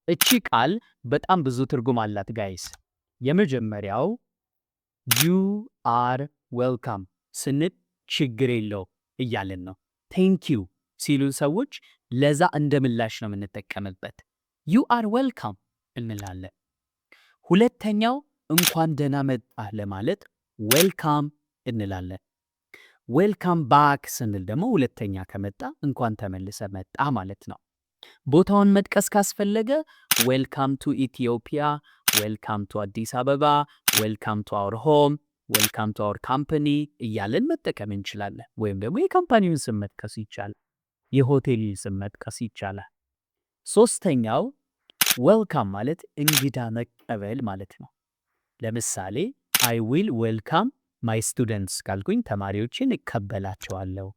እቺ ቃል በጣም ብዙ ትርጉም አላት ጋይስ። የመጀመሪያው you are welcome ስንል ችግር የለው እያልን ነው። thank you ሲሉን ሰዎች ለዛ እንደ ምላሽ ነው የምንጠቀምበት። you are welcome እንላለን። ሁለተኛው እንኳን ደህና መጣህ ለማለት ዌልካም እንላለን። ዌልካም ባክ ስንል ደግሞ ሁለተኛ ከመጣ እንኳን ተመልሰ መጣ ማለት ነው። ቦታውን መጥቀስ ካስፈለገ ዌልካም ቱ ኢትዮጵያ፣ ዌልካም ቱ አዲስ አበባ፣ ዌልካም ቱ አወር ሆም፣ ዌልካም ቱ አወር ካምፓኒ እያለን መጠቀም እንችላለን። ወይም ደግሞ የካምፓኒውን ስም መጥቀስ ይቻላል። የሆቴልን ስም መጥቀስ ይቻላል። ሶስተኛው ዌልካም ማለት እንግዳ መቀበል ማለት ነው። ለምሳሌ I will welcome my students ካልኩኝ ተማሪዎችን እቀበላቸዋለሁ።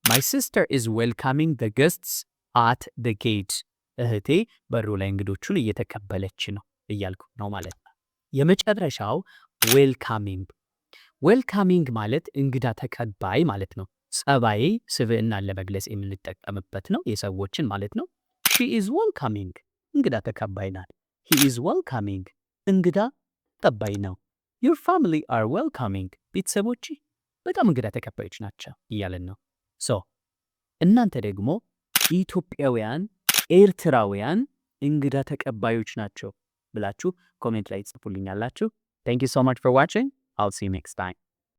My sister is welcoming the guests at the gate እህቴ በሩ ላይ እንግዶቹን እየተቀበለች ነው እያልኩ ነው ማለት ነው። የመጨረሻው ዌልካሚንግ። ዌልካሚንግ ማለት እንግዳ ተቀባይ ማለት ነው። ጸባይ ስብዕናን ለመግለጽ የምንጠቀምበት ነው፣ የሰዎችን ማለት ነው። She is welcoming እንግዳ ተቀባይ ናት። He is welcoming እንግዳ ተቀባይ ነው። Your family are welcoming ቤተሰቦች በጣም እንግዳ ተቀባዮች ናቸው እያለን ነው። እናንተ ደግሞ ኢትዮጵያውያን፣ ኤርትራውያን እንግዳ ተቀባዮች ናቸው ብላችሁ ኮሜንት ላይ ጽፉልኛላችሁ። Thank you so much for watching. I'll see you next time.